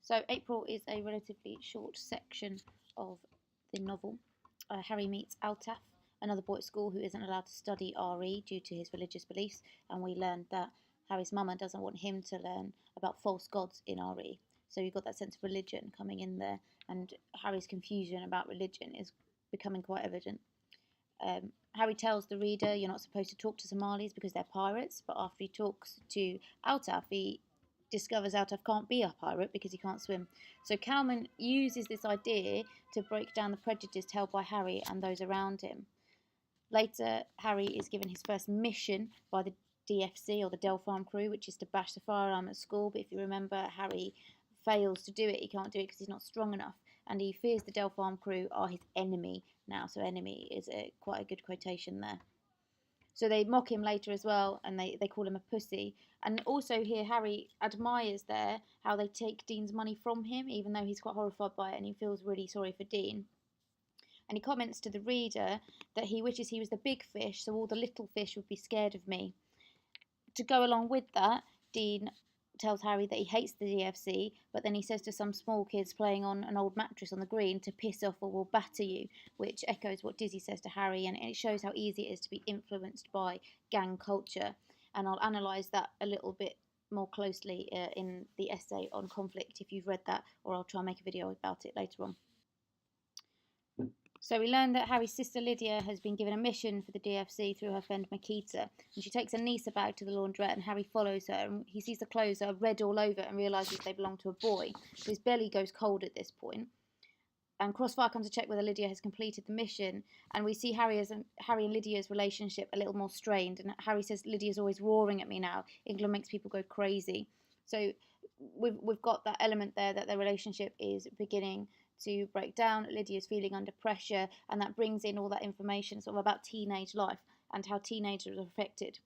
So April is a relatively short section of the novel. Harry meets Altaf, another boy at school who isn't allowed to study RE due to his religious beliefs, and we learned that Harry's mama doesn't want him to learn about false gods in RE. So you've got that sense of religion coming in there, and Harry's confusion about religion is becoming quite evident. Harry tells the reader you're not supposed to talk to Somalis because they're pirates, but after he talks to Altaf, he discovers Altaf can't be a pirate because he can't swim. So Calman uses this idea to break down the prejudice held by Harry and those around him. Later, Harry is given his first mission by the DFC, or the Delpharm crew, which is to bash the firearm at school. But if you remember, Harry fails to do it. He can't do it because he's not strong enough, and he fears the Delpharm crew are his enemy now. So enemy is quite a good quotation there. So they mock him later as well, and they call him a pussy. And also here, Harry admires there how they take Dean's money from him, even though he's quite horrified by it, and he feels really sorry for Dean. And he comments to the reader that he wishes he was the big fish, so all the little fish would be scared of me. To go along with that, Dean tells Harry that he hates the DFC, but then he says to some small kids playing on an old mattress on the green to piss off or we'll batter you, which echoes what Dizzy says to Harry, and it shows how easy it is to be influenced by gang culture. And I'll analyse that a little bit more closely in the essay on conflict if you've read that, or I'll try and make a video about it later on. So we learn that Harry's sister Lydia has been given a mission for the DFC through her friend Makita, and she takes Anissa bag to the laundrette, and Harry follows her, and he sees the clothes are red all over and realises they belong to a boy. So his belly goes cold at this point. And Crossfire comes to check whether Lydia has completed the mission, and we see Harry and Lydia's relationship a little more strained, and Harry says, Lydia's always roaring at me now. England makes people go crazy. So we've got that element there that their relationship is beginning to break down. Lydia's feeling under pressure, and that brings in all that information sort of about teenage life and how teenagers are affected.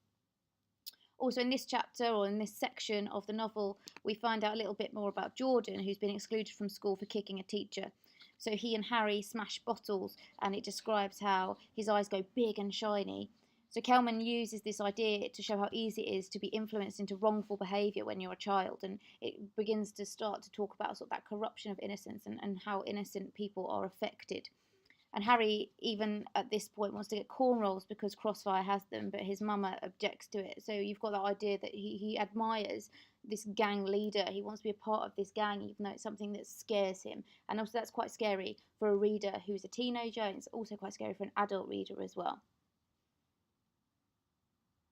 Also in this chapter, or in this section of the novel, we find out a little bit more about Jordan, who's been excluded from school for kicking a teacher. So he and Harry smash bottles, and it describes how his eyes go big and shiny. So Kelman uses this idea to show how easy it is to be influenced into wrongful behaviour when you're a child, and it begins to start to talk about sort of that corruption of innocence and how innocent people are affected. And Harry, even at this point, wants to get cornrows because Crossfire has them, but his mama objects to it. So you've got that idea that he admires this gang leader. He wants to be a part of this gang, even though it's something that scares him. And also that's quite scary for a reader who's a teenager, and it's also quite scary for an adult reader as well.